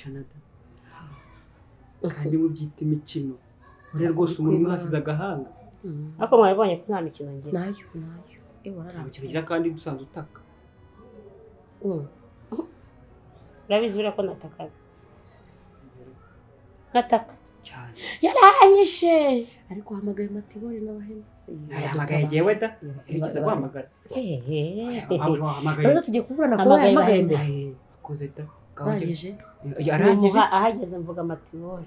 Canada kandi mubyita imikino ure rwose umuntu mwasize agahanga ariko mwabonye ko nta mikino ngira nayo imikino gira kandi dusanzwe utaka urabizi buriya ko nataka cyane yaranyishe ariko hamagaye Matibori n'abahema yahamagaye jewe da yigeze guhamagara rero tugiye kuburana ko yahamagaye mbere akoze da arangije yarangije ahageze mvuga Matibori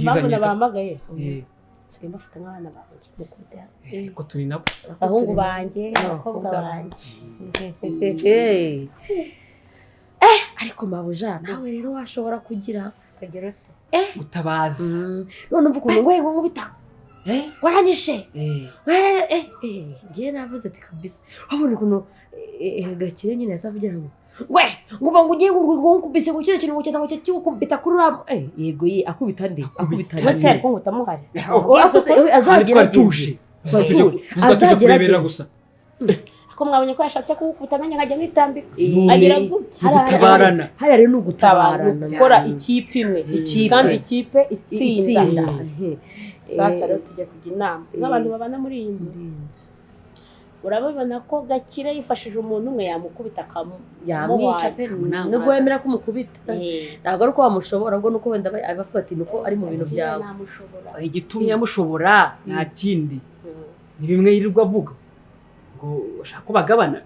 mpamvu nabahamagaye nsigaye mbafite nk'abana banjye mukunda ko turi nabo abahungu banjye abakobwa banjye ariko mabuja nawe rero washobora kugira utabaza none mvuga umuntu ngo nkubita waranyishe ngiye navuze ati kabisa wabona ukuntu Gakire nyine yasavugira ngo nguva ngo ugiye ngukubise ngo kino kintu ngo cyukubita kuri yego akubita nde ndetse ariko ngutamuhari azagerageza gusa ko mwabonye ko yashatse kukubita nanjye nkajya nitambika agira gutabarana hariya rero ni ugutabarana gukora ikipe imwe kandi ikipe itsinda sasa rero tujya kujya inama nk'abantu babana muri iyi nzu urabibona ko Gakire yifashije umuntu umwe yamukubita yamwica pe nubwo wemera ko umukubita ntabwo ari uko wamushobora ngo nuko wenda abavuga ati nuko ari mu bintu byawe igitumye amushobora nta kindi ni bimwe yirirwa avuga ngo ushaka ko bagabana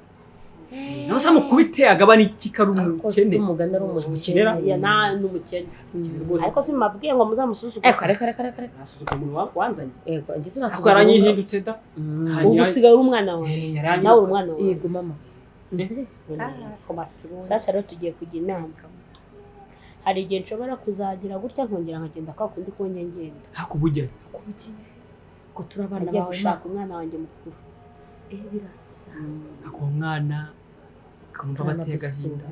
naho se amukubite agabana iki kari umukene umuganda ari umukene ya nta n'umukene ariko simabwiye ngo muzamusuzugure kare asuzuka umuntu wanzanye yego ngize ako yaranyihindutse da ubu usigaye uri umwana wawe nawe uri umwana wawe yego mama sasa rero tugiye kujya inama hari igihe nshobora kuzagira gutya nkongera nkagenda kwa kundi konye ngenda hakubujya ko turabana bawe gushaka umwana wanjye mukuru birasa ako mwana kumva bateye agahinda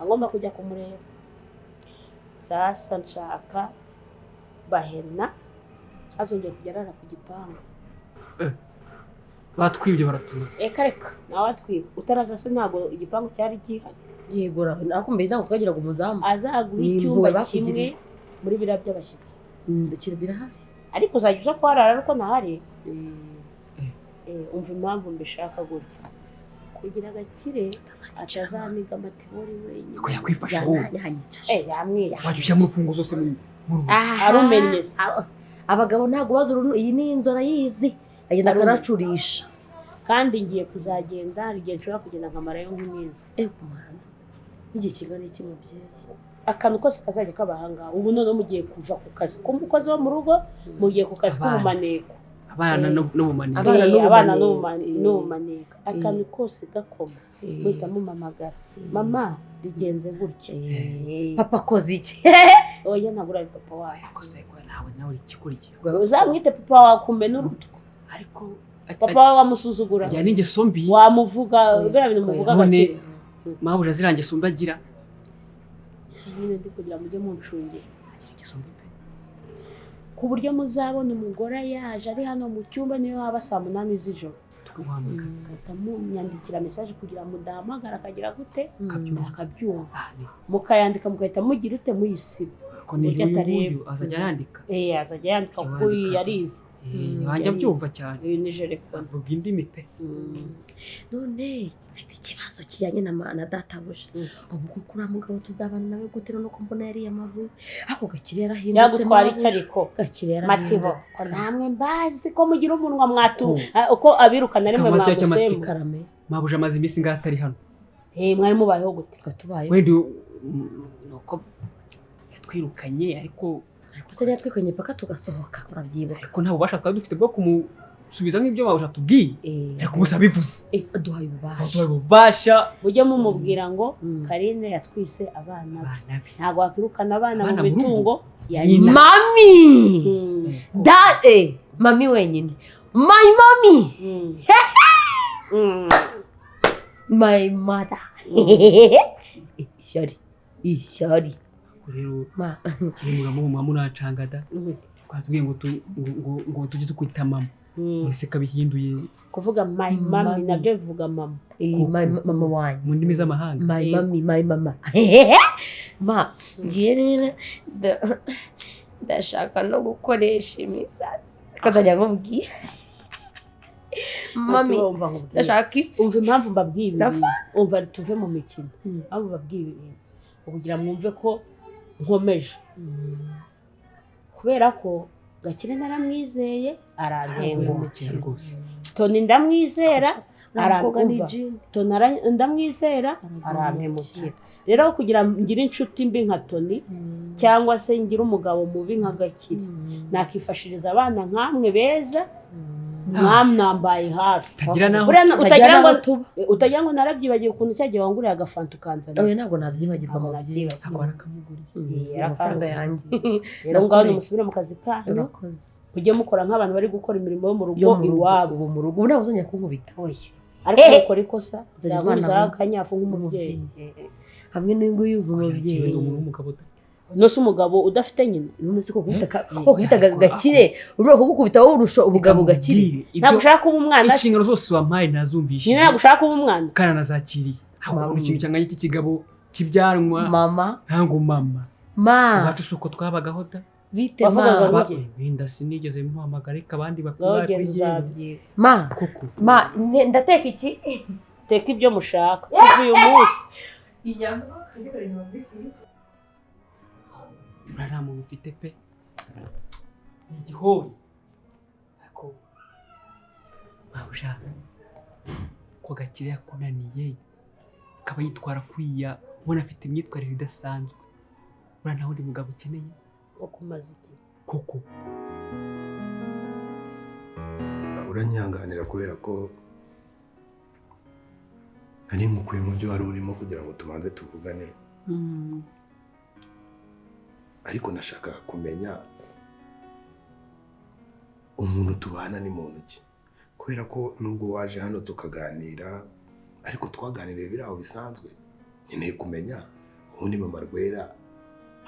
agomba kujya kumureba sasa nshaka bahena azongera kujya arara ku gipangu batwibye baratumaze reka nawe watwiba utaraza se ntabwo igipangu cyari gihari yego ariko mbere ntabwo twagira ngo umuzamu azaguha icyumba kimwe muri biriya by'abashyitsi ndakira birahari ariko uzajya uza kuharara ariko ntahari umva impamvu mbishaka gutya kugira Gakire atazaniga Matibori wenyine ko yakwifasha wowe yamwica wajya ushyira mu rufunguzo se muri arumenye abagabo ntabwo bazuru iyi ni inzora yizi agenda akanacurisha kandi ngiye kuzagenda hari igihe nshobora kugenda nkamarayo nk'iminsi mwana nk'igihe kingana iki mubyeyi akantu kose kazajya kabahanga ubu none mugiye kuva ku kazi k'umukozi wo mu rugo mugiye ku kazi k'umumaneko abana n'ubumaneko abana n'ubumaneko akantu kose gakoma muhita mumamagara mama bigenze gutya papa koze iki oya ntabwo uri papa wawe nawe ikikurikira uzamwite papa wawe kumbe n'urutwe ariko papa wawe wamusuzugura ajyana ingeso mbi wamuvuga biriya bintu muvuga none mabuja ziriya ngeso mbi agira nyine ndi kugira mujye muncungira agira ingeso mbi ku buryo muzabona umugore yaje ari hano mu cyumba niyo haba saa 8 z'ijoro tukamuhamagara munyandikira message kugira mudahamagara akagira gute akabyumva mukayandika mugahita mugira ute muyisiba ko ni uyu azajya yandika azajya yandika kuko yarize wanjye byumva cyane ni jereko avuga indimi pe none mfite ikibazo kijyanye na databuja ubu kuko uriya mugabo tuzabana nawe gute nuko mbona yari amavubi ako Gakire yarahindutse yagutwara icyo ariko Gakire Matibo ko namwe mbazi ko mugira umunwa mwatu uko abirukana rimwe mwamusemba mabuja amaze iminsi ngaho atari hano mwari mubayeho gute gatubaye wenda nuko yatwirukanye ariko se yatwikanye paka tugasohoka urabyibuka ariko nta bubasha twari dufite bwo kumusubiza nk'ibyo mabuja tubwiye ariko gusa bivuze duhaye ububasha ujye mumubwira ngo Karine yatwise abana be ntabwo wakwirukana abana mu bitungo mami mami wenyine my mommy my mother ishari rero kiremura mu mama unacangada twatubwiye ngo tujye tukwita mama ese kabihinduye kuvuga my mami nabyo bivuga mama mama wanjye mu ndimi z'amahanga my mami my mama ma ngiye rero ndashaka no gukoresha imisatsi kazajya nkubwira mami ndashaka umva impamvu mbabwiye ibi umva tuve mu mikino impamvu mbabwiye ibi kugira mwumve ko nkomeje kubera ko Gakire naramwizeye arantengukira Toni ndamwizera aramwumva Toni ndamwizera arampemukira rero kugira ngire inshuti mbi nka Toni cyangwa se ngire umugabo mubi nka Gakire nakifashiriza abana nkamwe beza mwamwambaye hafi utagira ngo narabyibagiye ukuntu cyagiye wanguriye agafanta ukanzana oya ntabwo nabyibagirwa mu byiba akora akamuguriye amafaranga yanjye rero ngaho musubire mu kazi kanyu ujye mukora nk'abantu bari gukora imirimo yo mu rugo iwabo mu rugo ubu ntabwo uzongera kunkubita oya ariko ukora ikosa uzajya akanyafu nk'umubyeyi hamwe n'uyu umubyeyi nose umugabo udafite nyina none ko gukubita Gakire urimo kugukubita wowe urusha ubugabo Gakire ntabwo ushaka kuba umwana inshingano zose wampaye nazumvishije nyina ntabwo ushaka kuba umwana kana nazakiriye ahubwo ikintu cyanganye cy'ikigabo kibyanwa mama ntango mama bacu suko twabagaho da bite ma wenda sinigeze muhamagara reka abandi bakora ma ma ndateka iki teka ibyo mushaka uyu munsi inyama nta muntu ufite pe ni igihori ariko mawushaka ko Gakire yakunaniye akaba yitwara kwiya ubona afite imyitwarire idasanzwe urana naho ndi mugabo ukeneye ukumaze iki koko uranyihanganira kubera ko nari nkukuye mu byo wari urimo kugira ngo tubanze tuvugane ariko nashaka kumenya umuntu tubana ni muntu ki kubera ko nubwo waje hano tukaganira ariko twaganiriye biri aho bisanzwe nkeneye kumenya ubundi mama Rwera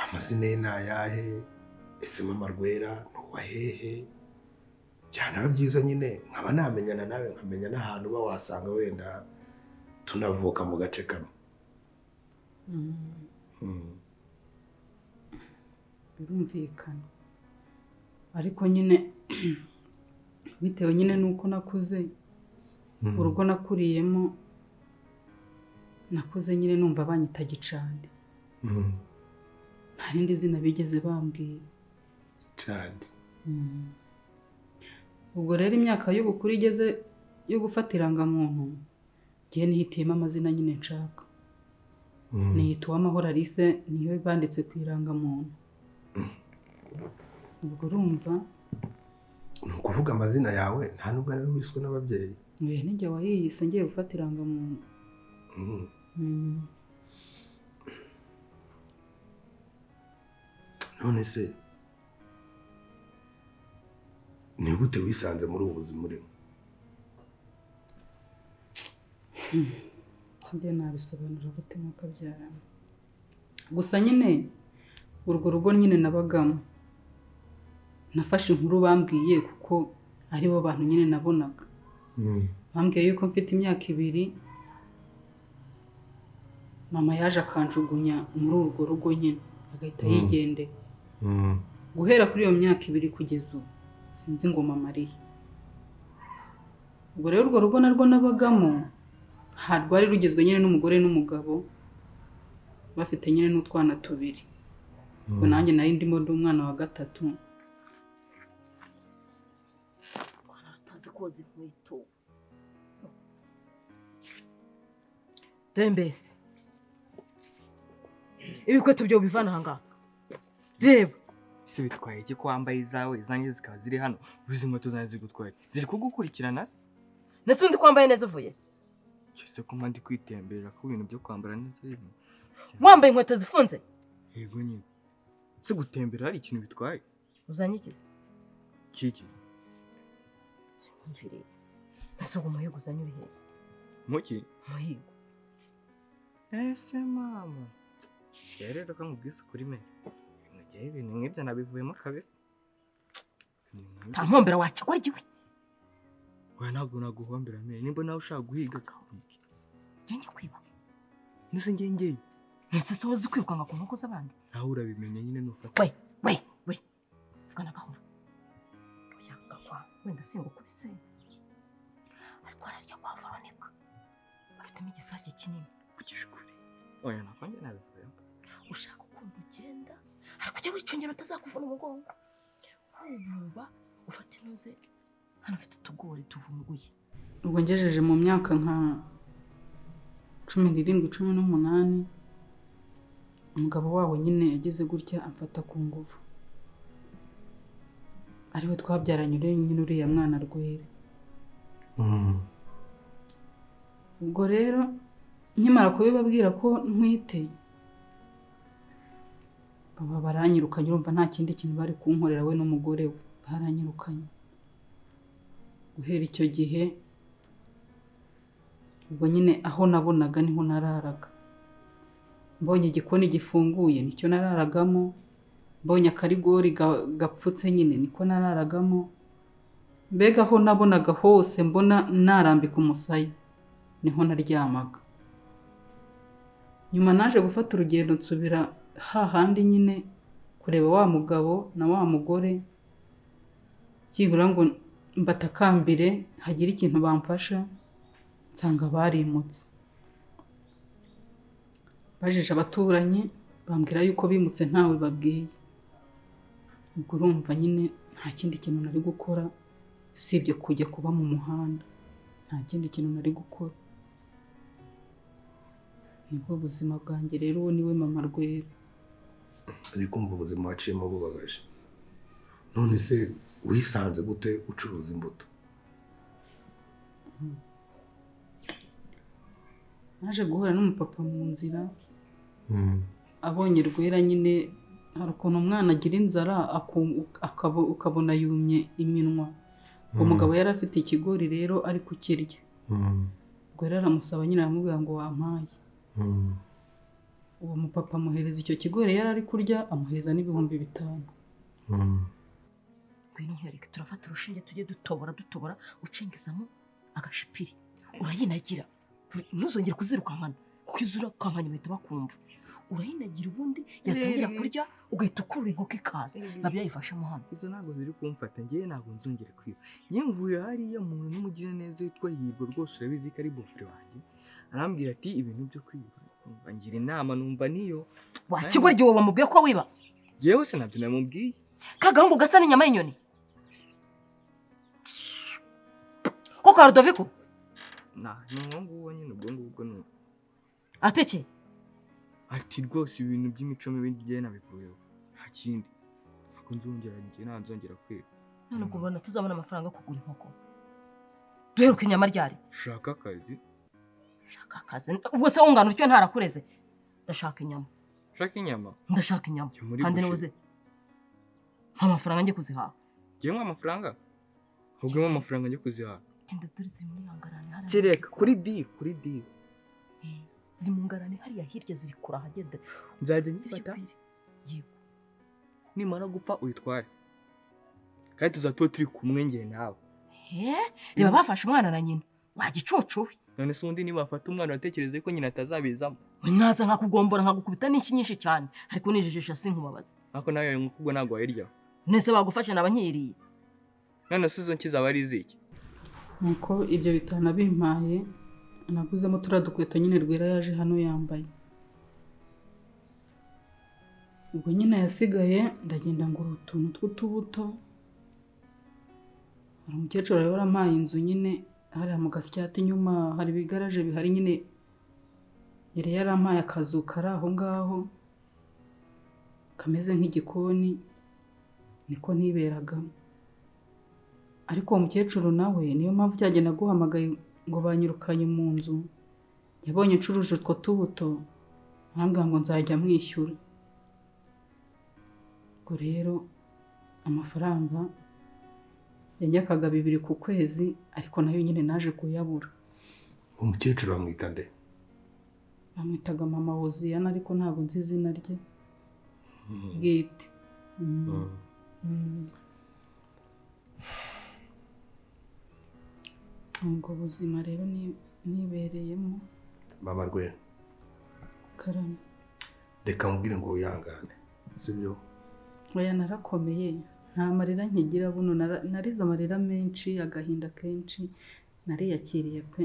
amazina ye ni ayahe ese mama Rwera ni uwahehe cyane byiza nyine nkaba namenyana nawe nkamenya n'ahantu uba wasanga wenda tunavuka mu gace kamwe birumvikana ariko nyine bitewe nyine nuko nakuze urugo nakuriyemo nakuze nyine numva banyita Gicandi nta rindi zina bigeze bambwira Gicandi ubwo rero imyaka y'ubukuru igeze yo gufata irangamuntu ngiye nihitiyemo amazina nyine nshaka niyita Uwamahoro Alice niyo banditse ku irangamuntu ubwo urumva ni ukuvuga amazina yawe nta nubwo ari wiswe n'ababyeyi nijye wayiyise ngiye gufata irangamuntu none se ni gute wisanze muri ubu buzima urimo njye nabisobanura gute nk'uko abyarana gusa nyine urwo rugo nyine nabagamo nafashe inkuru bambwiye kuko ari bo bantu nyine nabonaga bambwiye yuko mfite imyaka 2 mama yaje akanjugunya muri urwo rugo nyine agahita yigendera guhera kuri iyo myaka 2 kugeza ubu sinzi ngo mama arihe ubwo rero urwo rugo narwo nabagamo rwari rugizwe nyine n'umugore n'umugabo bafite nyine n'utwana 2 ubwo nanjye nari ndimo ndi umwana wa 3 koza inkweto Dembese ibikweto byo bivana hanga reba ese bitwaye iki ko wambaye izawe izanjye zikaba ziri hano uzi inkweto zanjye zigutwaye ziri kugukurikirana nese undi kwambaye neza uvuye cyese ko mandi kwitemberera ku bintu byo kwambara neza wambaye inkweto zifunze yego nyine se gutembera hari ikintu bitwaye uzanyikiza kiki mvire nasogo muhigo uzanye ibihe muki muhigo ese mama rero kamubwise kuri me ngiye ibintu nk'ibyo nabivuyemo kabisa nta mpombera wakigora giwe Oya ntabwo naguhombera mere nimba nawe ushaka guhiga kahubike. Njye kwiba. Nise ngengeye. Ese so uzi kwirukanga ku nkoko z'abandi? Nawe urabimenya nyine nufata. We. Vugana gahoro. Oya gakwa wenda singukubise. Ariko ararya kwa Veronica. Afitemo igisake kinini. Kugishukuri. Oya nakwanje nabivuye. Ushaka ukuntu ugenda ariko ujya wicongera utazakuvuna umugongo. Ububa ufata inoze hano ufite utugori tuvunguye. Ubwo ngejeje mu myaka nka 17 18 umugabo wawe nyine yageze gutya amfata ku nguvu. Ariwe twabyaranye nyine uriya mwana Rwera. Ubwo rero nkimara kubibabwira ko ntwite baba baranyirukanye urumva nta kindi kintu bari kunkorera we n'umugore we baranyirukanye. Guhera icyo gihe ubwo nyine aho nabonaga niho nararaga. Mbonye igikoni gifunguye nicyo nararagamo, mbonye akarigori gapfutse nyine niko nararagamo. Mbega aho nabonaga hose mbona narambika umusaya niho naryamaga. Nyuma naje gufata urugendo nsubira hahandi nyine kureba wa mugabo na wa mugore byibura ngo mbatakambire hagira ikintu bamfasha nsanga barimutse. Bajije abaturanyi bambwira yuko bimutse ntawe babwiye. Ubwo urumva nyine nta kindi kintu nari gukora usibye kujya kuba mu muhanda. Nta kindi kintu nari gukora. Nibwo buzima bwanjye rero uwo niwe mama Rwera. Ari kumva ubuzima waciyemo bubabaje. None se wisanze gute ucuruza imbuto? Naje guhura n'umupapa mu nzira. Abonye Rwera nyine hari ukuntu umwana agira inzara ukabona yumye iminwa. Umugabo yari afite ikigori rero ari kukirya. Rwera aramusaba nyine aramubwira ngo wampaye. Uwo mupapa amuhereza icyo kigori yari ari kurya amuhereza n'ibihumbi 5. Ngwino nkwereke turafata urushinge tujye dutobora ucengezamo agashipiri. Urayinagira. Ntuzongere kuzirukankana. Kuko izura kankanya bahita bakumva. Urayinagira ubundi yatangira kurya ugahita ukurura inkoko ikaza. Nabyo yayifashamo hano. Izo ntabwo ziri kumfata ngiye ntabwo nzongere kwiba. Ngiye mvuye hariya umuntu n'umugize neza yitwa Hirwa rwose urabizi ko ari bofre wanjye. Arambwira ati ibintu byo kwiba. Ngira inama numva niyo. Wakigwa ryo wamubwiye ko wiba. Yewe se nabyo namubwiye. Kagahungu gasa n'inyama y'inyoni. Koko Rudoviko? N'uwo nyine ubwo no. Ateke? Ati rwose ibintu by'imico mibi ngiye nabikuyeho. Nta kindi. Ako nzongera kwiba. None ubwo ubona tuzabona amafaranga yo kugura inkoko. Duheruka inyama ryari? Shaka akazi. Shaka akazi. Ubwo se ungana utyo ntarakureze. Ndashaka inyama. Shaka inyama? Ndashaka inyama. Kandi nubuze. Amafaranga njye kuzihaha. Ngiye amafaranga? Ubwo amafaranga njye kuzihaha. Tinda turi ziri mu ngarane hariya. Kireka kuri deal. Ziri mu ngarane hariya hirya ziri kura hagenda. Nzajya nyifata. Yego. Nimara gupfa uyitware. Kandi tuzatuba turi kumwe ngiye nawe. Reba bafashe umwana na nyina. Wagicucuwe. None se undi niba afata umwana watekereze ko nyina atazabizamo. Naza nkakugombora nkagukubita n'iki nyinshi cyane. Ariko nijijisha sinkubabaza. Ako nayo nkubwo ntago wayirya. Nese bagufashe nabanyiriye. None se izo nkiza ari iziki? Nuko ibyo bitana bimpaye naguzemo turadukweto nyine Rwera yaje hano yambaye. Ubwo nyine yasigaye ndagenda ngura utuntu tw'utubuto. Hari umukecuru rero arampaye inzu nyine hari mu gasyati inyuma hari bigaraje bihari nyine yari yarampaye akazu kari aho ngaho kameze nk'igikoni niko niberagamo. Ariko uwo mukecuru nawe niyo mpamvu cyagenda guhamagaye ngo banyirukanye mu nzu. Yabonye ncuruje utwo tubuto arambwira ngo nzajya mwishyura. Ubwo rero amafaranga yanyakaga 2 ku kwezi ariko nayo nyine naje kuyabura. Umukecuru bamwita nde? Bamwitaga mama Hoziyana ariko ntabwo nzi izina rye bwite. ubwo buzima rero nibereyemo. mama Rwera Karame. reka nkubwire ngo wihangane sibyo Oya narakomeye, nta marira nkigira buno, narize amarira menshi, agahinda kenshi, nariyakiriye pe.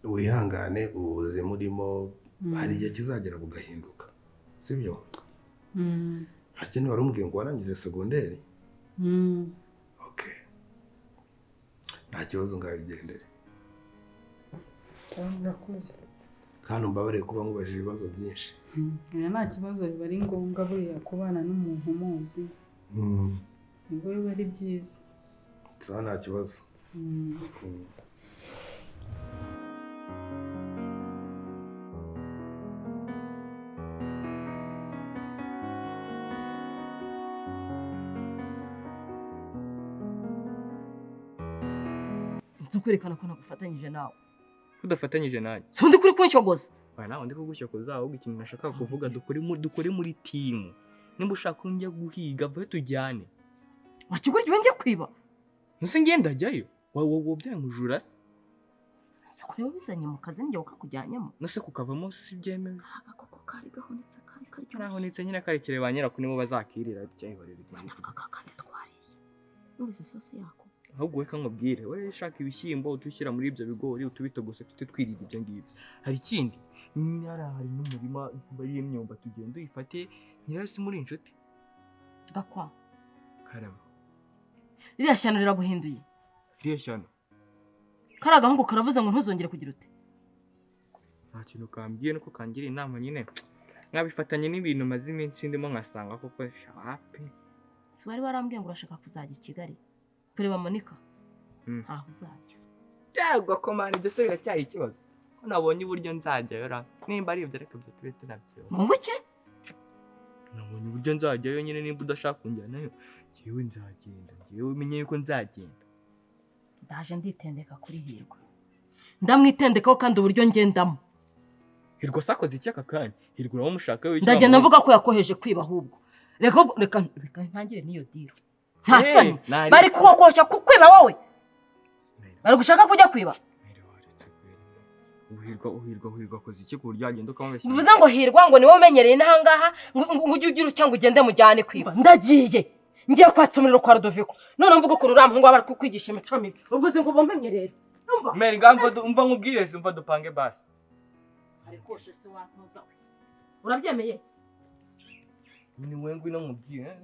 wihangane ubuzima urimo hari igihe kizagera bugahinduka sibyo hakene wari umubwiye ngo warangije segonderi okay nta kibazo ngabigendere Murakoze. kandi umbabarire kuba nkubajije ibibazo byinshi Nta kibazo, biba ari ngombwa buriya kubana n'umuntu umuzi, nibwo biba ari byiza. sawa nta kibazo nzi kwerekana ko nagufatanyije nawe. Kudafatanyije nanjye. Si undi kuri kunshogoza. Oya nawe ndi kugushokoza, ahubwo ikintu nashaka kuvuga dukore muri timu. Nimba ushaka ko njya guhiga vayo tujyane. Wakigura igihe njye kwiba. Nuse ngenda jyayo. Wowe byaye mujura. Se ko yo bizanye mu kazi njye ukakujyanyemo. Nuse kukavamo si byemewe. Agakoko kari gahonetse kari karyo. Nahonetse nyine karekere ba nyirako nibo bazakirira cyahorera igihe. Kandi twariye. Numvise isosi yako. Ahubwo weka nkubwire, we shaka ibishyimbo utushyira muri ibyo bigori utubitogose tute twirira ibyo ngibyo. Hari ikindi, hari n'umurima bari imyumba tugenda uyifate nyirasi muri inshuti. Gakwa. Karama. Ririya shyano riraguhinduye. Ririya shyano. Kari agahungu karavuze ngo ntuzongere kugira ute. Nta kintu kambwiye nuko kangira inama nyine. Mwabifatanye n'ibintu maze iminsi ndimo nkasanga koko shawape. Si wari warambwiye ngo urashaka kuzajya i Kigali. Kureba Monica. Aho uzajya. Yego komana ibyo se biracyari ikibazo. Ko nabonye uburyo nzajyayo ra. Nimba ari ibyo reka byo tube tunabyo. Mu buke? Nabonye uburyo nzajyayo nyine nimba udashaka kunjyanayo. Jewe nzagenda. Jewe umenye yuko nzagenda. Ndaje nditendeka kuri Hirwa. Ndamwitendekaho kandi uburyo ngendamo. Hirwa sakoze iki aka kanya? Hirwa uraho mushaka we. Ndagenda mvuga ko yakoheje kwiba ahubwo. Reka ntangire niyo diro. Nta soni. Bari kukokoshya kukwiba wowe. Bari gushaka kujya kwiba. Uhirwa koze iki ku buryo agenda ukamubeshya. Bivuze ngo Hirwa ngo niwe umenyereye n'ahangaha ngo ujye ugira cyangwa ugende mujyane kwiba. Ndagiye. Ngiye kwatsa umuriro kwa Rodoviko. None mvuga ko urampa ngo bari kukwigisha imico mibi. Ubwo uzi ngo bampenyerere. Umva. Meri ngamva umva nkubwire umva dupange basi. Ariko se wantoza we. Urabyemeye? Ni wewe ngwino mubwire.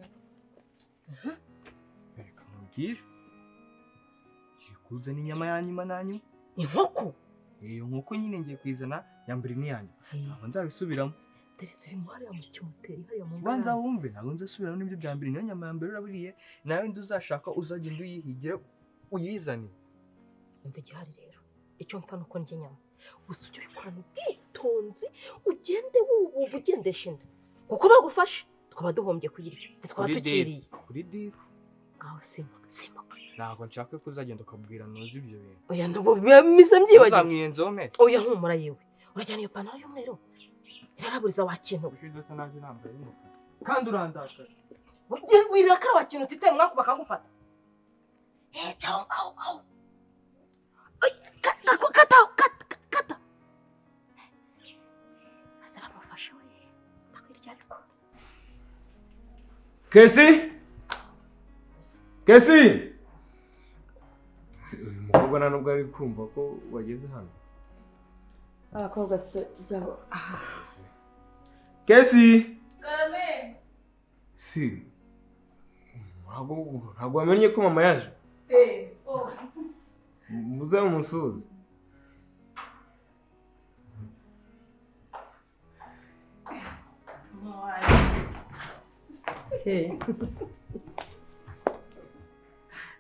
Reka mubwire. Kikuzana inyama yanyuma nanyu. Inkoko. Iyo nkoko nyine ngiye kwizana yambere ni yanyu. Ntabwo nzabisubiramo. Teretse mu hariya mu kimoteri hariya mu. Banza wumve ntabwo nzasubiramo n'ibyo byambere niyo nyama yambere uraburiye nawe nduzashaka uzagenda uyihigire uyizane. Umva igihari rero. Icyo mpfa nuko njye nyama. Gusa ujye ubikorana ubwitonzi ugende wububa ugendesha inda. Kuko bagufashe twaba duhombye kugira ibyo. Twaba tukiriye. Kuri diro. Ngaho simba. Ntabwo nshaka ko uzagenda ukabwira nuzi ibyo bintu. Oya nabo bimeze mbyibagiwe. Uzamwiyenzome. Oya humura yewe. Urajyana iyo pantaro y'umweru. Iraraburiza wa kintu. Ushize se naje nambaye y'umukara. Kandi urandakara. Wirakara wa kintu utite mwako bakagufata. Ciao au. Kata. Asaba mufashe we. Nakwirya ariko. Kesi! Uyu mukobwa nta nubwo ari kumva ko wageze hano. Abakobwa se byabo. Kesi! Karame. Si. Ntabwo wamenye ko mama yaje? Muze mumusuhuze.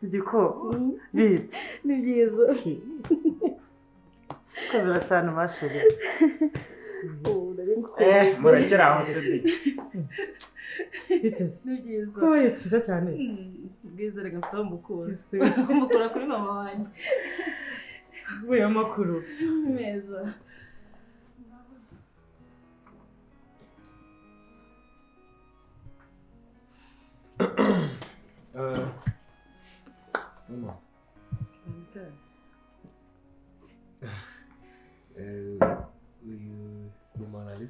Igiko biri Ni byiza. ko biratanu mashuri Murekera aho se bi. Ni byiza. ko yitsa cyane Bwiza reka mfite umukuru. Umukuru kuri mama wanjye. we amakuru Meza. Mama.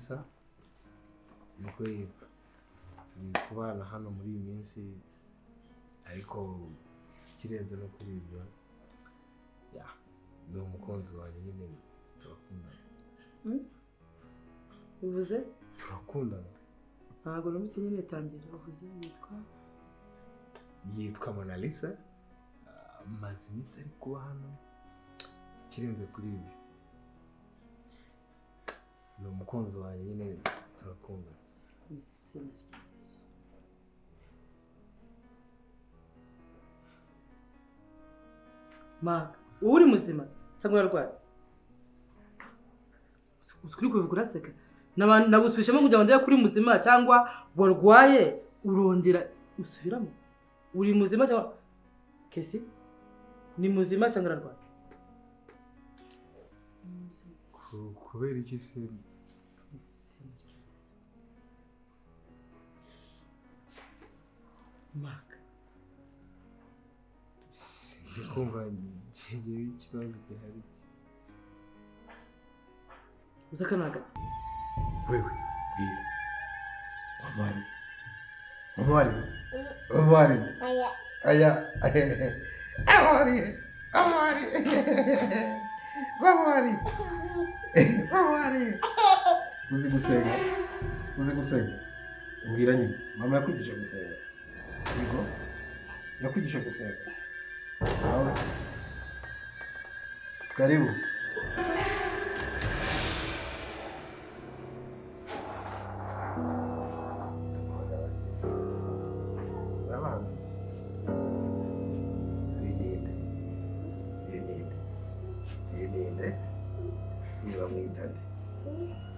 Lisa niko yitwa turi kubana hano muri iyi minsi ariko ikirenze no kuri ibyo ni umukunzi wanjye nyine turakundana. Bivuze turakundana ntabwo numvise nyine tangira uvuze yitwa Mona Lisa amaze iminsi ari kuba hano ikirenze kuri ibyo ni umukunzi wanjye nyine turakundana. Mark ubu uri muzima cyangwa urarwaye? Ukuri kubivuga uraseka nagusubishamo kugira ngo ndebe kuri muzima cyangwa warwaye urongera usubiramo. Uri muzima cyangwa Kesi ni muzima cyangwa urarwaye? Kubera iki se? Mark ndikumva ngewe ikibazo gihari uza kanaga wewe bwira amari aya amari uzi gusenga mbwira nyine mama yakwigisha gusenga yego yakwigisha gusenga nawe karibu urabazi yininde niba mwitande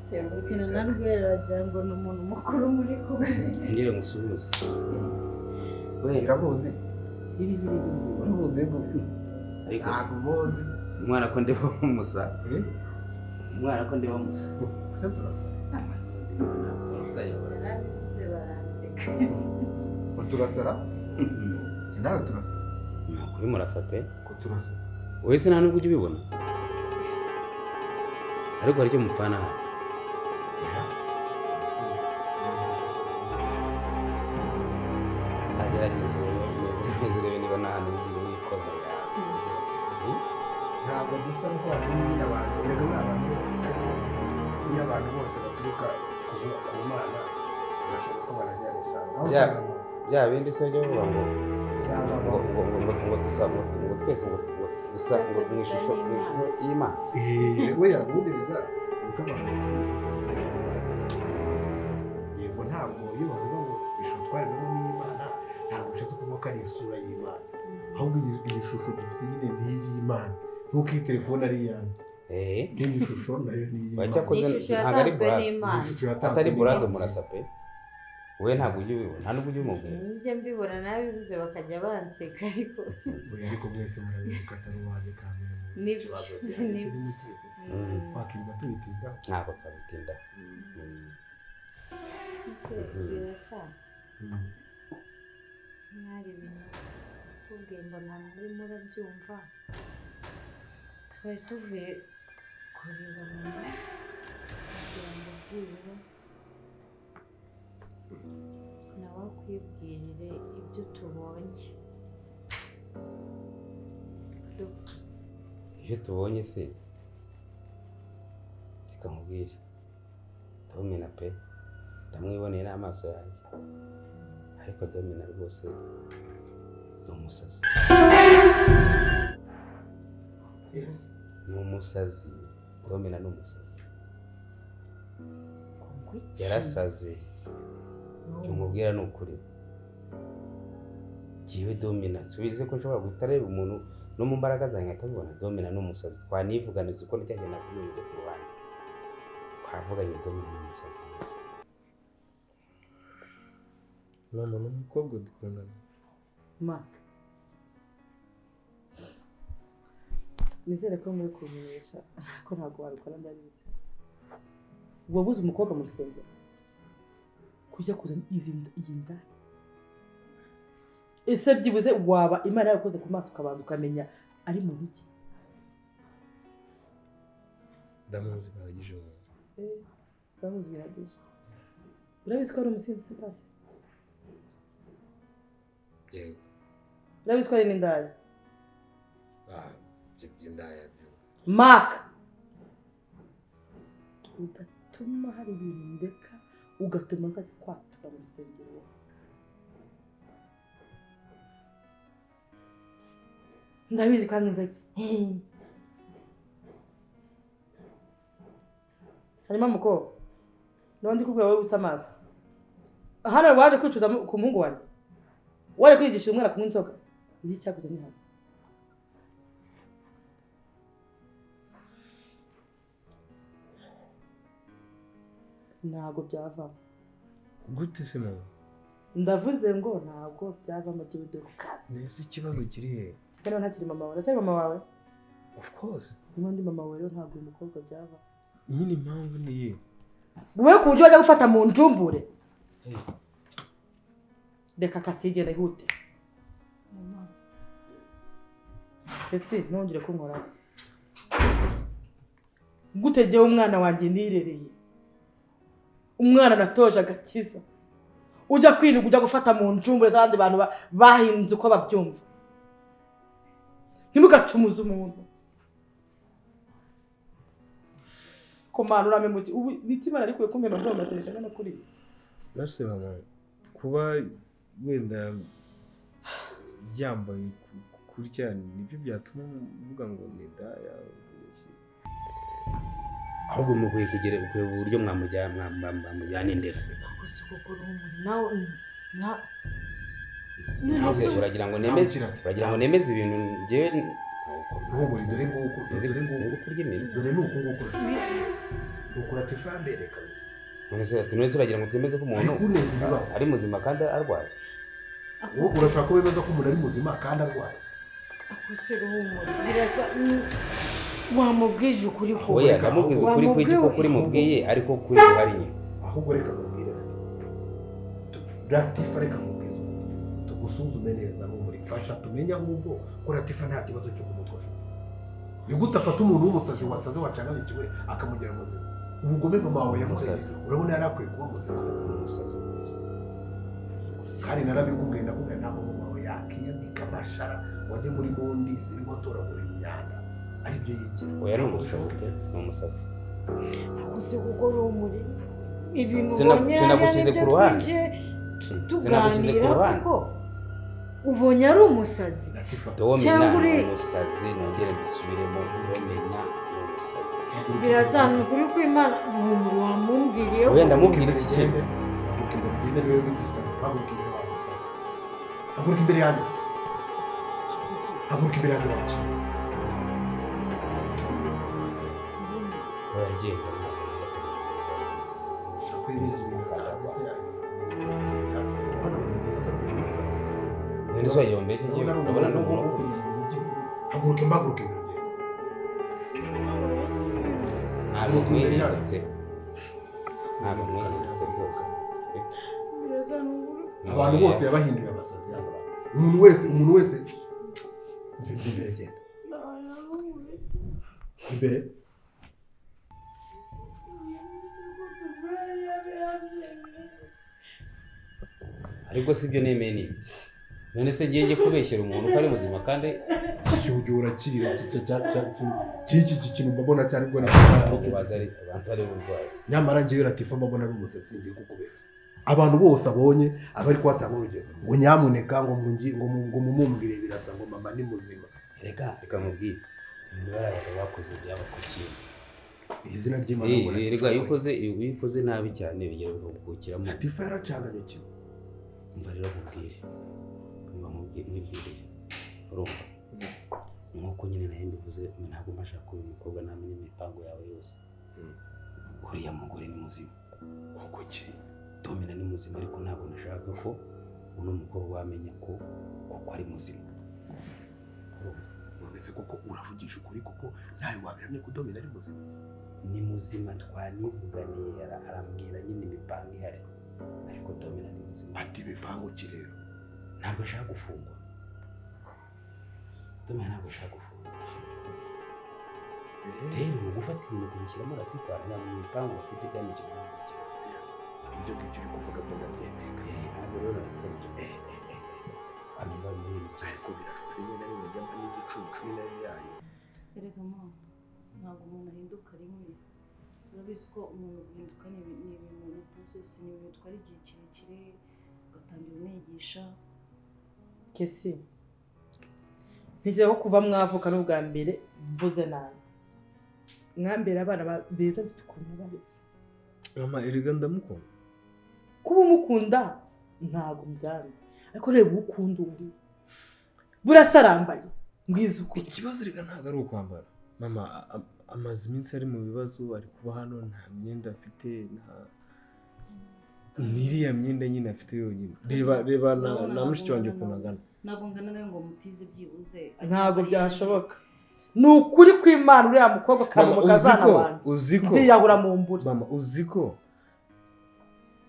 Sembukina na Rwera wagira ngo ni umuntu mukuru muri kumwe. Ngire musuhuze. iramuzi uramuzi Ariko ntabwo muzi umwana ko ndeba musa. Umwana ko ndeba musa. se turasa Barabivuze baranseka. turasara nawe turasa Kuri murasa pe. ko turasa Wese nta nubwo ujya ubibona. Ariko hari icyo mupfana hano. Agerageza urebe niba nta hantu ugiye wikoza. ntabwo dusa n'uko hari abantu erega muri abantu bafitanye iyo abantu bose baturuka ku mana bashobora ko barajyana isano bya bindi se byo vuga ngo twese ngo dusa ngo mu ishusho y'Imana. we yabundi biga uko abantu yego ntabwo iyo bavuga ngo ishusho twarememo n'Imana ntabwo bishatse kuvuga ko ari isura y'Imana ahubwo iyi shusho dufite nyine ni iy'Imana nk'uko iyi telefone ari iyanjye n'iyi shusho nayo ni iy'Imana. Ntabwo ari burage atari burage murasa pe. We ntabwo ujya ubibona nta nubwo ujya umubwira. Njye mbibona nabivuze bakajya banseka ariko ariko mwese murabizi ko atari uwanjye kandi ikibazo gihari ni mukizi wakirirwa tubitindaho ntabwo twabitindaho. birasa mwari ibintu kubwiye mbona muri murabyumva twari tuvuye kureba mama kugira ngo byibura nawe akwibwirire ibyo tubonye. Ibyo tubonye se reka nkubwire Domina pe ndamwiboneye n'amaso yanjye ariko Domina rwose ni umusazi. Ni umusazi. Domina ni umusazi. Yarasaze. Umubwira ni ukuri. Jiwe Domina subize ko nshobora guhita rero umuntu no mu mbaraga zanjye atabibona. Domina ni umusazi. Twanivuganiza uko nijyanye na kumenya ku ruhande. Twavuganye Domina ni umusazi. mama n'umukobwa dukundana. Mark nizere ko muri kumenyesha ko ntabwo wabikora ndabizi. Wabuze umukobwa mu rusengero kujya kuzana iyi nda. Ese byibuze waba Imana yarakoze ku maso ukabanza ukamenya ari mu biki? Ndamuzi bahagije umuntu. twabuze biragije urabizi ko ari umusinzi se pasi yego urabizi ko ari n'indaya by'indaya Mark udatuma hari ibintu ndeka ugatuma nzajya kwatura mu rusengero ndabizi kandi nzajya hanyuma muko n'undi kubwira wowe utsa amaso hano waje kwicuza ku muhungu wanjye waje kwigisha umwana kunywa inzoga iki cyaguze ni hano ntabwo byavamo gute se mama ndavuze ngo ntabwo byavamo by'ubudorukazi nese ikibazo kiri he rero ntakiri mama wawe cyari mama wawe of course n'undi mama wawe rero ntabwo uyu mukobwa byava nyine impamvu ni iye wowe ku buryo wajya gufata mu njumbure reka kasigera ihute ese ntongere kunkoraho gutegeye umwana wanjye nirereye umwana natoje agakiza ujya kwirirwa ujya gufata mu njumbure z'abandi bantu bahinze uko babyumva ntimugacumuze umuntu komana uramemuti ubu nitima nari kuye kumpema ndo maseresha nana kuri nase mama kuba wenda yambaye kurya nibyo byatuma uvuga ngo ni daya ahubwo mukwiye kugira uburyo mwamujyana indera uragira ngo nemeze ibintu njyewe uhumuriza dore nguko sinzi kurya imirimo dore nuko nguko ukuratisha mbere kabisa none se uragira ngo twemeze ko umuntu ari muzima kandi arwaye wowe urashaka ko bemeza ko umuntu ari muzima kandi arwaye akose ruhumura birasa wamubwije ukuri ko oya ndamubwiza ukuri kw'iki ko kuri mubwiye ariko kuri guhariye ahubwo reka mubwire Latifa reka mubwiza tugusuzume neza n'umuri fasha tumenye ahubwo ko Latifa nta kibazo cyo kumutwe afite ni gute afata umuntu w'umusazi wasaze wacana ikiwe akamugira muzima ubugome mama wawe yamusaze urabona yari akwiye kuba muzima umusazi kandi narabikubwiye ndakubwiye ntabwo mama wawe yakiyambika amashara wajye muri mondisi irimo atoragura imyanda aribyo yigira oya ni umusazi akose kuko rumuri ibintu sinagushyize ku ruhande tuganira kuko ubonye ari umusazi cyangwa uri umusazi nongere mbisubiremo domina ni umusazi birazana ukuri kw'Imana rumuri wamumbwiriye wenda mubwira iki kintu agukimba niwe w'igisazi agukimba w'igisazi aguruka imbere yanjye aguruka imbere yanjye wacu uragenda shaka ibizi bitazi se none so yombe cyo urabona no aguruka imbere ntabwo mwihindutse rwose abantu bose yabahinduye abasazi umuntu wese mfite imbere genda imbere ariko sibyo nemeye nibi none se ngiye kubeshyera umuntu ko ari muzima kandi igihugu urakirira iki kintu mbabona cyane bwo nyamara ngewe Latifa mbabona ari umusazi ngiye kukubera abantu bose abonye abari kubatanga urugero ngo nyamuneka ngo mumumbwire birasa ngo mama ni muzima reka mubwire imibare bakoze byaba ku kintu izina ry'Imana rega iyo ukoze nabi cyane bigera bikugukiramo Latifa yaracanganye kimwe mba rero mubwire mwibwire urumva nk'uko nyine nayo mbivuze ntabwo mbashaka ko uyu mukobwa namenye imipango yawe yose uriya mugore ni muzima kuko ki domina ni muzima ariko ntabwo nashaka ko uno mukobwa wamenya ko ari muzima none se koko uravugisha ukuri kuko nawe wabihamye ko domina ari muzima ni muzima twanivuganiye arambwira nyine imipango ihari ariko domina ni muzima ati imipango ki rero ntabwo ashaka gufungwa domina ntabwo ashaka gufungwa rero gufata ibintu kubishyiramo Latifa nta mipango bafite cyane cyane ibyo ngibyo uri kuvuga ngo ndabyemeye kabisa. ntabwo rero nabikora aniba muri ariko birasa rimwe na rimwe njya mba n'igicucu ni nayo yayo. erega mama ntabwo umuntu ahinduka rimwe urabizi ko umuntu guhinduka ni ibintu process ni ibintu bitwara igihe kirekire ugatangira umwigisha Kesi ntigiye ko kuva mwavuka n'ubwa mbere mvuze nabi mwambere abana beza bafite ukuntu bareze. mama erega ndamukunda. Kuba umukunda ntabwo mbyanda ariko reba ukunda undi burasarambaye ngwiza uko. Ikibazo rega ntabwo ari ukwambara mama, amaze iminsi ari mu bibazo, ari kuba hano nta myenda afite, n'iriya myenda nyine afite yonyine. Reba na mushiki wanjye ukuntu angana. ntabwo ngana nawe ngo mutize byibuze ntabwo byashoboka. Ni ukuri kw'Imana uriya mukobwa kandi umukazana wanjye uziko ndiyahura mu mburi. Mama uziko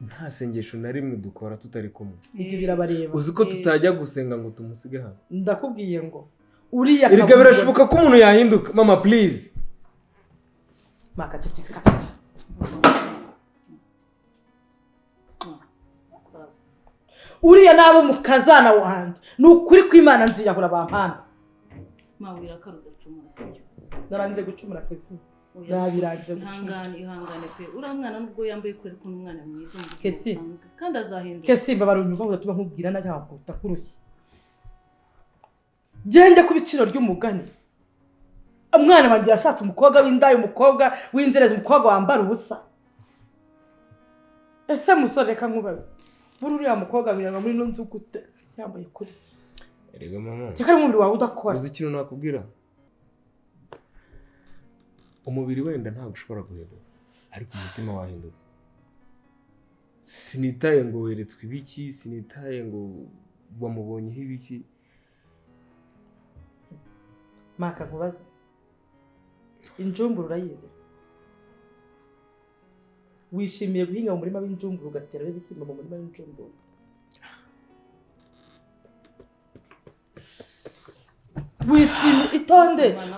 nta sengesho na rimwe dukora tutari kumwe. Ibyo birabareba. Uziko tutajya gusenga ngo tumusige hano. Ndakubwiye ngo uriya erega birashoboka ko umuntu yahinduka mama please. Makaceceka. Uriya nabo mukazana wanjye ni ukuri kw'Imana nziyahura bampana. mawira karudacumura sibyo narangije gucumura Kesi. Nabirangije gucumura. ihangane pe uriya mwana nubwo yambaye kure ko n'umwana mwiza mu buzima Kesi. busanzwe kandi azahinduka. Kesi mbabara unyumva uratuma nkubwira na cyangwa kuruta kurushya. Gende ku biciro ry'umugani. Umwana wanjye yashatse umukobwa w'indaye, umukobwa w'inzereza, umukobwa wambara ubusa. Ese musore reka nkubaza. Uriya mukobwa biranga muri no nzu gute yambaye kuri. Erega mama. Cyakari umubiri wawe udakora. Uzi ikintu nakubwira? Umubiri wenda ntabwo ushobora guhinduka ariko umutima wahinduka. Sinitaye ngo weretswe ibiki, sinitaye ngo wamubonyeho ibiki. Maka nkubaza. Injumburu urayize. Wishimiye guhinga mu murima w'injumburu ugatera ibishyimbo mu murima w'injumburu.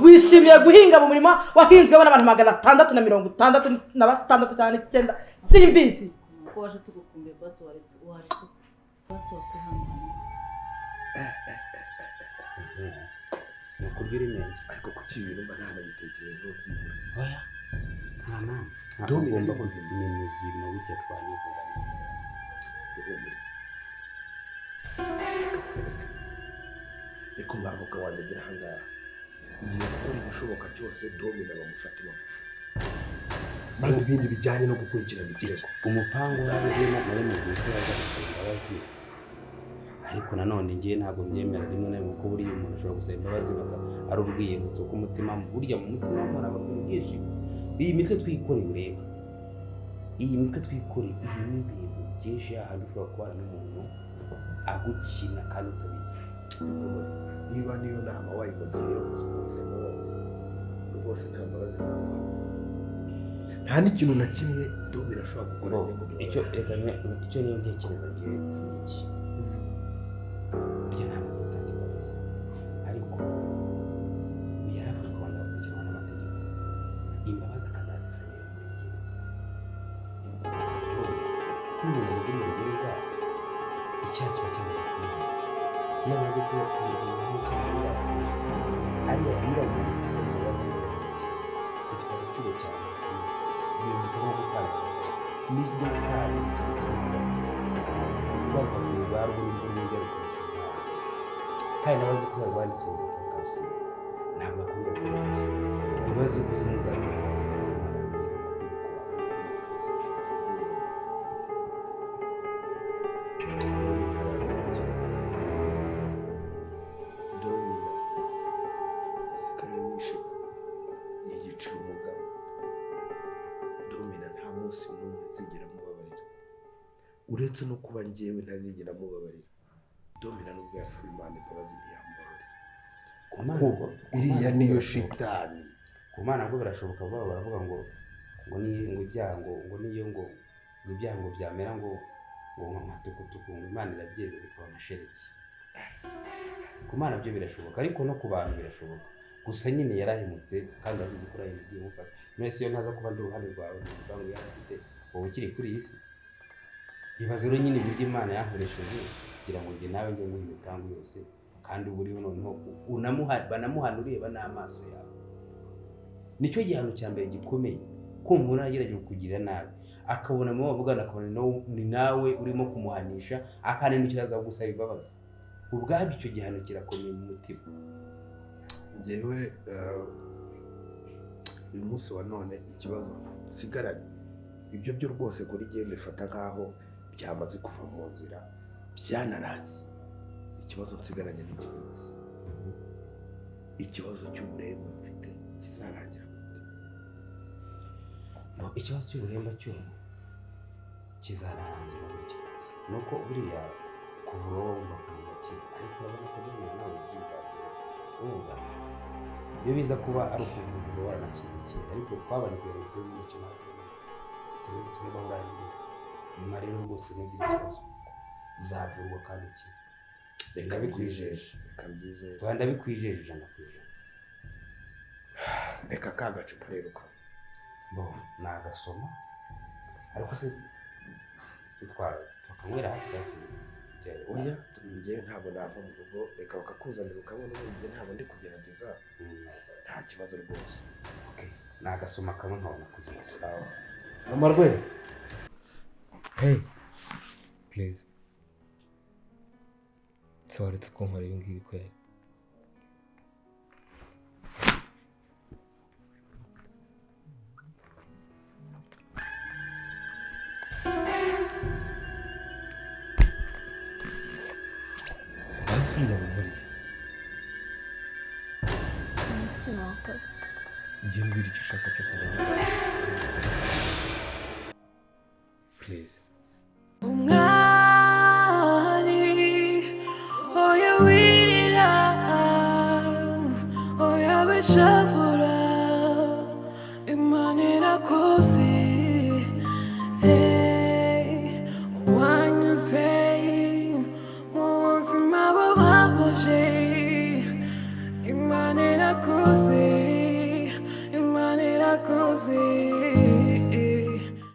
Wishimiye guhinga mu murima wahinzwe n'abantu 666 cyane 9 simbizi. Ko waje tugukumbuye basi waretse basi wakwihangana. Nakubwira imenge ariko kuki ibintu mba ntanabitekerezo byibura. oya nta mpamvu Domina agomba ni muzima. ni muzima burya twanyivugana. Reka umwavoka wanjye agira ahangaha ngiye gukora igishoboka cyose Domina bamufate bamufu maze ibindi bijyanye no gukurikirana ikirego. Umupango w'abagena nari mu gihe cy'abagana imbabazi ariko nanone ngiye ntabwo mbyemera rimwe na rimwe ko buriya umuntu ashobora gusaba imbabazi ari urwiyibutso k'umutima burya mu mutima w'umuntu aba afite ibyishimo. Iyi mitwe twikoreye ureba, iyi mitwe twikoreye ibi ni ibintu byinshi ahantu ushobora kubana n'umuntu agukina kandi utabizi. Niba niyo nama wayimugiriye gusubiza rwose nta mbabazi namuha. Nta n'ikintu na kimwe Domina ashobora gukora. Icyo reka icyo niyo ntekereza ngiye iki burya ntabwo gutanga imbabazi ariko yaravuga ko abantu bakurikirana n'amategeko imbabazi akazazisabira muri gereza. Umuntu uzi muri gereza icyaha kiba cyamaze kumenya iyo amaze kuyakumva n'icyaha ariyo iragira gusaba imbabazi ifite agaciro cyane ibintu bituma gutanga n'ibyo gutanga ikintu kimwe ugaruka ku rwaro rw'ingero kubisoza kandi n'abazi ko barwanditswe mu bitabo kabusiga ntabwo bakunda kubisoza ibibazo byose muzaza uretse no kuba njyewe ntazigera mubabarira. Domina nubwo yasaba Imana imbabazi ntiyamubabarira. Iriya niyo shitani. Ku Mana ngo birashoboka baravuga ngo ibyaha ngo niyo ngo ibyaha ngo byamera ngo nkatukutuku ngo Imana irabyeze bikaba amashereki. Ku Mana byo birashoboka ariko no ku bantu birashoboka. Gusa nyine yarahemutse kandi abizi ko arahigiye mufata. Mwese iyo ntaza kuba ndi uruhande rwawe ngo yarafite wowe ukiri kuri iyi si ibaze rero nyine uburyo Imana yankoresheje kugira ngo njye nawe njye nguhe imipangu yose kandi ubu uriho noneho banamuhana ureba n'amaso yawe. Nicyo gihano cya mbere gikomeye, kumva umuntu agerageje kukugirira nabi akabona mu bavugana akabona ni nawe urimo kumuhanisha akananukira aza gusaba imbabazi. Ubwabyo icyo gihano kirakomeye mu mutima. Njyewe uyu munsi wa none ikibazo sigaranye ibyo byo rwose kuri gihe mbifata nkaho byamaze kuva mu nzira byanarangiye. Ikibazo nsigaranye n'ikibazo cy'uburemba mfite kizarangira gute? Ikibazo cy'uburemba cyo kizarangira gute? Nuko buriya kuvura wumva kumubakira ariko urabona ko buriya nawe ubyivanze wumva iyo biza kuba ari ukuvura waranakize kera ariko twabanye kureba ibyo n'icyo tureba urangiye nyuma rero rwose ntugire ikibazo uzavurwa kandi ukire. Reka bikwijeje, reka mbyizere. Rwanda bikwijeje 100%. Reka ka gacupa rero ko bo nagasoma ariko se twakanywera hasi oya njyewe ntabwo nava mu rugo, reka bakakuzanira ukabona ubundi ntabwo ndi kugerageza nta kibazo rwose. Okay, nagasoma kamwe nkabona kugira sawa. Amarwe. Hey, please. Sorry to come here ngibi kweli. Asubiye muri. Njye mbwira icyo ushaka cyose ndagikora. Please. Shavura Imana irakoze wanyuze mu buzima bubabaje. Imana irakoze, Imana irakoze.